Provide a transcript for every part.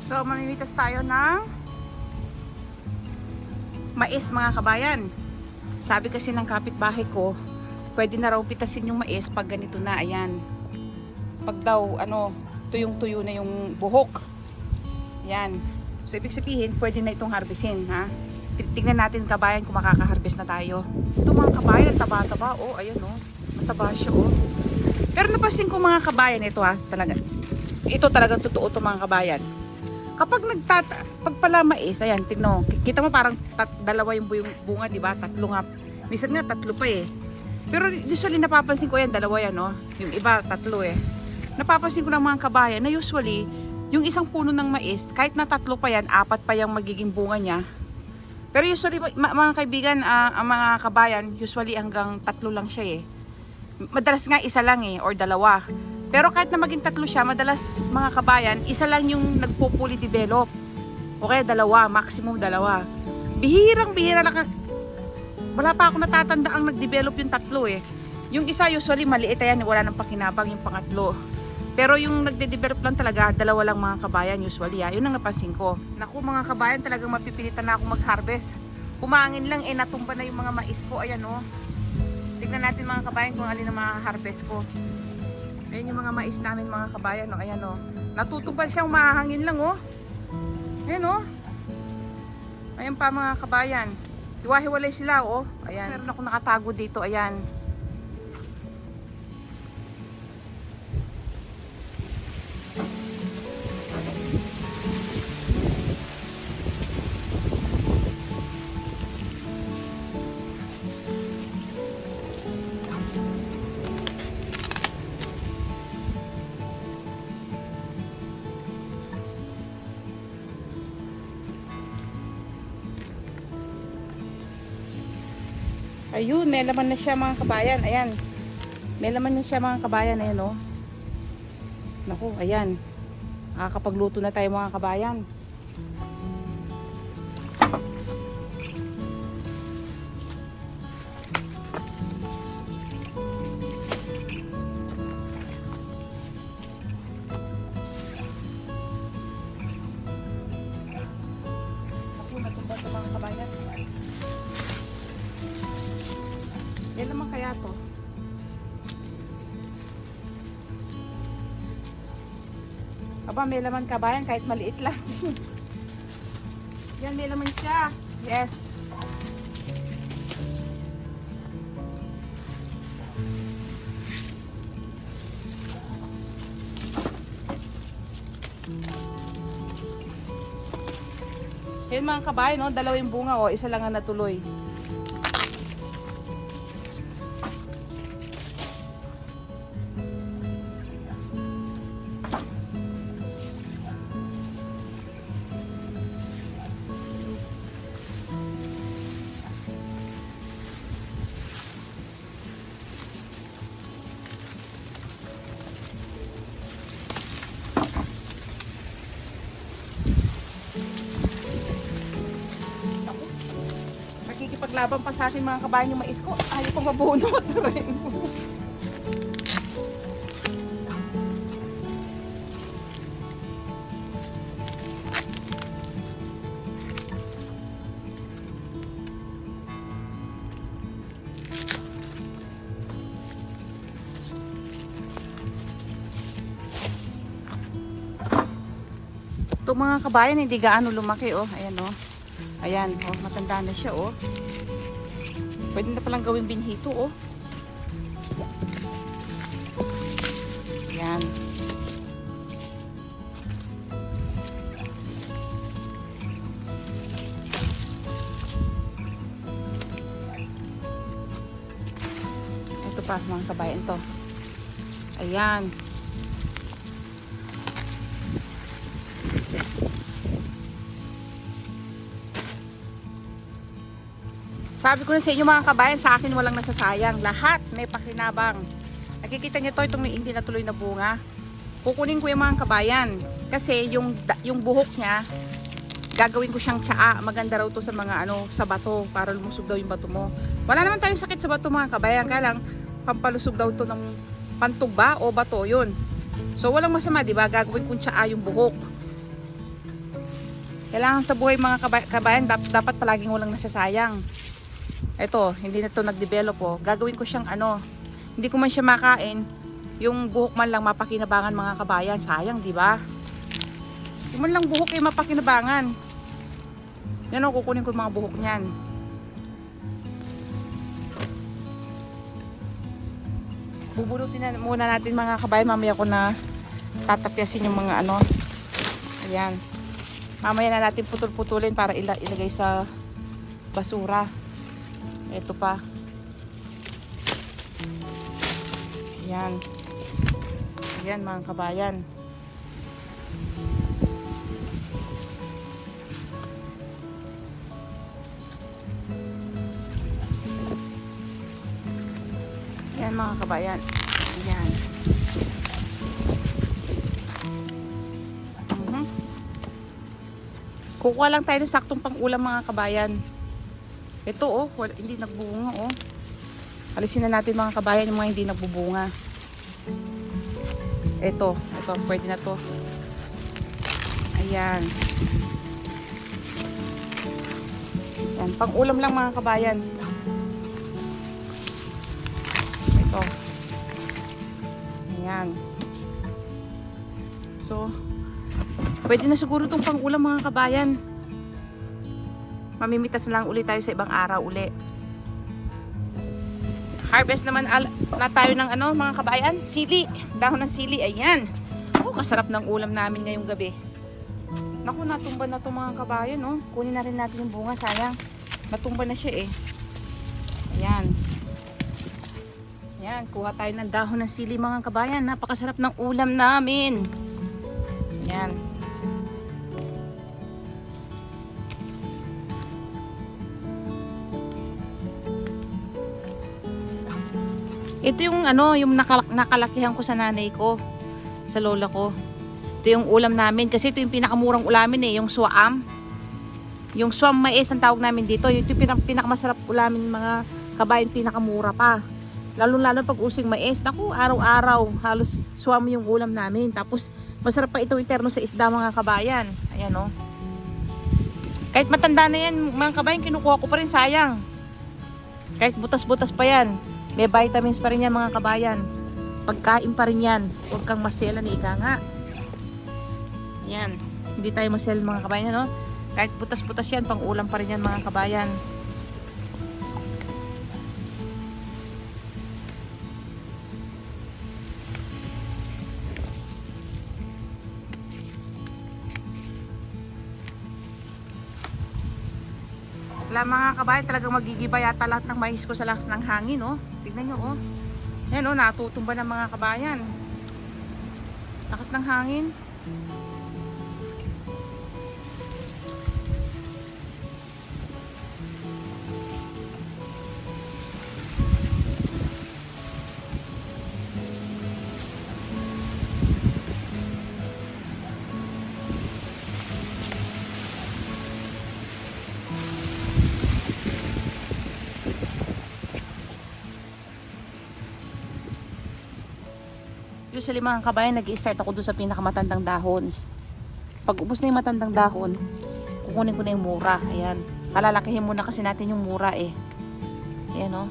So mamimitas tayo ng mais mga kabayan. Sabi kasi ng kapitbahay ko, pwede na raw pitasin yung mais pag ganito na, ayan. Pag daw tuyong-tuyo na yung buhok. Yan. So ibig sabihin, pwede na itong harvestin, ha? Tignan natin kabayan kung makaka-harvest na tayo. Ito mga kabayan, taba-taba, oh, ayan oh. Mataba siya oh. Pero napansin ko mga kabayan, ito ha, talaga. Ito talagang totoo to mga kabayan. Kapag pag pala mais, ayan, tignan mo. Kita mo parang dalawa yung bunga, di ba? Tatlo nga. Minsan nga tatlo pa eh. Pero usually napapansin ko yan, dalawa yan, no? Yung iba, tatlo eh. Napapansin ko lang mga kabayan na usually, yung isang puno ng mais, kahit na tatlo pa yan, apat pa yung magiging bunga niya. Pero usually, mga kaibigan, ang mga kabayan, usually hanggang tatlo lang siya eh. Madalas nga isa lang eh, or dalawa. Pero kahit na maging tatlo siya, madalas mga kabayan, isa lang yung nagpo-fully develop. Okay, dalawa, maximum dalawa. Bihirang-bihira lang. Wala pa ako natatanda ang nag-develop yung tatlo eh. Yung isa usually maliit yan, wala nang pakinabang yung pangatlo. Pero yung nagde-develop lang talaga, dalawa lang mga kabayan usually. Yun ang napansin ko. Naku mga kabayan, talagang mapipilitan na ako mag-harvest. Kumangin lang eh, natumba na yung mga mais ko. Ayan oh. Tignan natin mga kabayan kung alin ang makaka-harvest ko. Ayan yung mga mais namin mga kabayan, oh. Ayan oh. Natutumpal siyang mahangin lang oh. Ayan oh. Ayan pa mga kabayan. Hiwa-hiwalay sila oh. Ayan. Meron ako nakatago dito, ayan. Ayun, may laman na siya mga kabayan. Ayan. May laman na siya mga kabayan. Ayan oh. Naku, ayan. Nakakapagluto na tayo mga kabayan. Naku, natumba ito mga kabayan. Yan naman kaya to. Aba, may laman kabayan kahit maliit lang. Yan, may laman siya. Yes. Yan mga kabayan, no? Dalawa yung bunga, oh. Isa lang ang natuloy. Nakikipaglaban pa sa akin mga kabayan yung mais ko. Ayaw pang mabunot na rin. Ito mga kabayan, hindi gaano lumaki oh. Ayan oh. Ayan oh, matanda na siya oh. Pwede na palang gawing binhito oh. Ayan. Ito pa mga kabayan to. Ayan. Sabi ko na sa inyo mga kabayan, sa akin walang nasasayang. Lahat may pakinabang. Nakikita nyo to, itong hindi natuloy na bunga. Kukunin ko yung mga kabayan. Kasi yung buhok niya, gagawin ko siyang tsaa. Maganda raw to sa mga sa bato, para lumusog daw yung bato mo. Wala naman tayong sakit sa bato mga kabayan. Kaya lang, pampalusog daw to ng pantog ba o bato, yun. So walang masama, di ba? Gagawin kong tsaa yung buhok. Kailangan sa buhay mga kabayan, dapat palaging walang nasasayang. Ito, hindi na to nag-develop oh. Gagawin ko siyang ano, hindi ko man siya makain, yung buhok man lang mapakinabangan mga kabayan. Sayang, di ba? Yung man lang buhok ay mapakinabangan. Yan o, kukunin ko yung mga buhok niyan. Bubunutin na muna natin mga kabayan. Mamaya ko na tatapyasin yung mga ano. Ayan. Mamaya na natin putol-putulin para ilagay sa basura. Ito pa. Ayan. Ayan mga kabayan. Ayan mga kabayan. Ayan. Kukuha lang tayo ng saktong pang-ulam mga kabayan. Ito oh, hindi nagbubunga oh. Alisin na natin mga kabayan yung mga hindi nagbubunga. Ito, pwede na to. Ayan. Ayan, pang-ulam lang mga kabayan. Ito. Ayan. So, pwede na siguro itong pang-ulam mga kabayan. Mamimitas na lang ulit tayo sa ibang araw uli. Harvest naman na tayo ng ano mga kabayan, sili. Dahon ng sili, ayan. Oh, kasarap ng ulam namin ngayong gabi. Naku, natumba na to mga kabayan oh. Kunin na rin natin yung bunga, sayang. Natumba na siya eh. Ayan. Ayan, kuha tayo ng dahon ng sili mga kabayan. Napakasarap ng ulam namin. Ayan. Ito yung ano, yung nakalakihan ko sa nanay ko, sa lola ko. Ito yung ulam namin kasi ito yung pinakamurang ulamin eh, yung suam. Yung suam mais ang tawag namin dito. Ito yung pinakamasarap ulamin mga kabayan, pinakamura pa. Lalo-lalo pag using mais. Naku, araw-araw halos suam yung ulam namin. Tapos masarap pa ito iterno sa isda mga kabayan. Ayan oh. Kahit matanda na yan mga kabayan, kinukuha ko pa rin, sayang. Kahit butas-butas pa yan. May vitamins pa rin yan mga kabayan. Pagkain pa rin yan. Huwag kang masela ni ika nga. Yan. Hindi tayo masel mga kabayan. No? Kahit butas-butas yan, pang ulam pa rin yan mga kabayan. Wala mga kabayan, talagang magigiba yata lahat ng mais ko sa lakas ng hangin, oh. Tignan nyo, oh. Yan, oh, natutumba ng mga kabayan. Lakas ng hangin. Usually mga kabayan, nag-i-start ako doon sa pinakamatandang dahon. Pag ubos na yung matandang dahon, kukunin ko na yung mura. Ayan. Palalakihin muna kasi natin yung mura eh. Ayan o.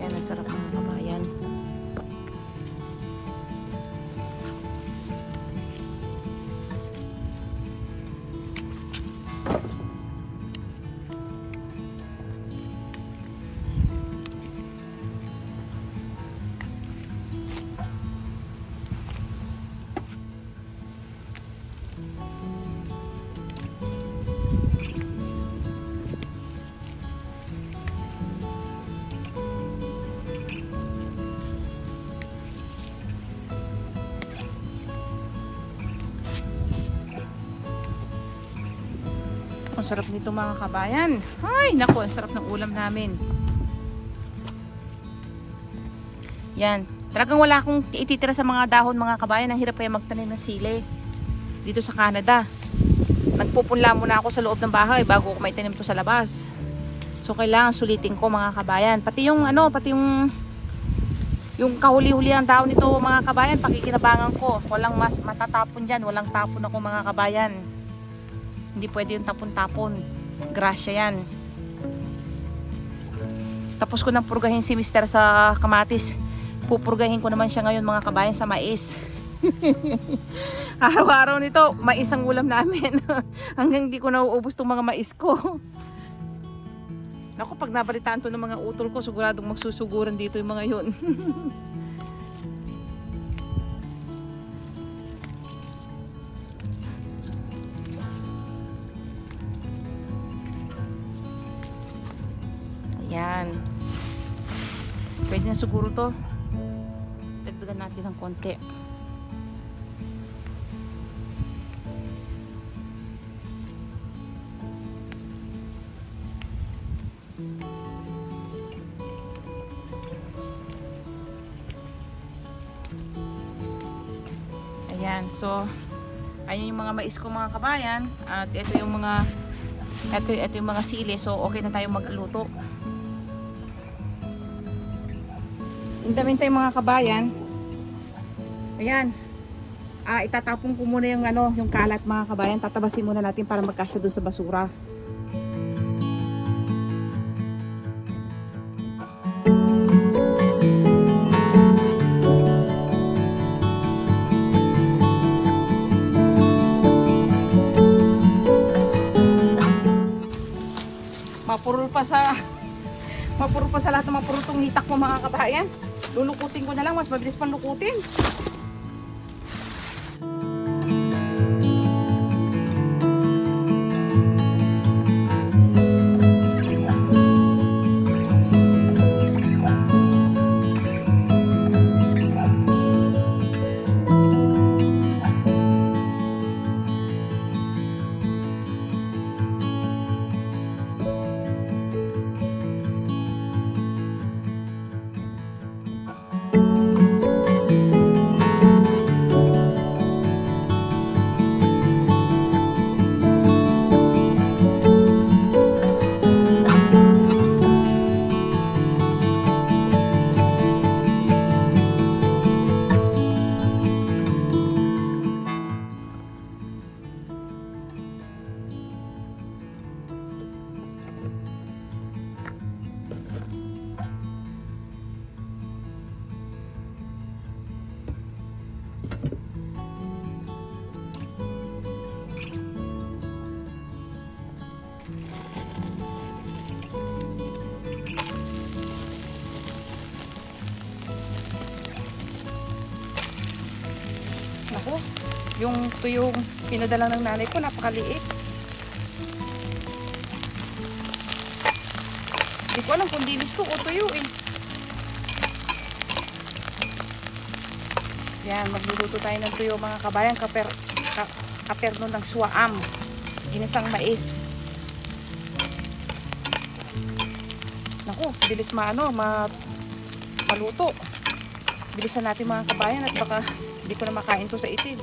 Ayan, ang sarap mga kabayan. Ang sarap nito mga kabayan. Ay, naku, ang sarap ng ulam namin. Yan. Talagang wala akong ititira sa mga dahon mga kabayan. Ang hirap kaya magtanim ng sili. Dito sa Canada. Nagpupunla muna ako sa loob ng bahay bago ako may tanim to sa labas. So, kailangan sulitin ko mga kabayan. Pati yung ano, pati yung Yung kahuli-huli ang daon nito mga kabayan, pakikinabangan ko. Walang mas matatapon dyan, walang tapon ako mga kabayan. Hindi pwede yung tapon-tapon. Grasya yan. Tapos ko nang purgahin si Mister sa kamatis. Pupurgahin ko naman siya ngayon mga kabayan sa mais. Araw-araw nito, mais ang ulam namin. Hanggang hindi ko nauubos tong mga mais ko. Naku, pag nabalitaan to ng mga utol ko, siguradong magsusuguran dito yung mga yun. Ayan. Pwede na siguro to. Dagdagan natin ng konti. Ayan, so ayan yung mga mais ko mga kabayan at ito yung mga sili, so okay na tayo magluto. Hintay mga kabayan. Ayan. Itatapon ko muna yung yung kalat mga kabayan. Tatabasin muna natin para magkasya doon sa basura. Mapurol pa sa lahat ng mapurutong hitak mo mga kabayan. Lulukutin ko na lang, mas mabilis pang lukutin. Naku, yung tuyong pinadala ng nanay ko, napakaliit. Hindi ko alam kung dilis to o tuyo eh. Yan, magluluto tayo ng tuyo mga kabayan, kaperno ng suwaam. Ginisang mais. Naku, bilis maluto. Bilisan natin mga kabayan at baka hindi ko na makain to sa itil.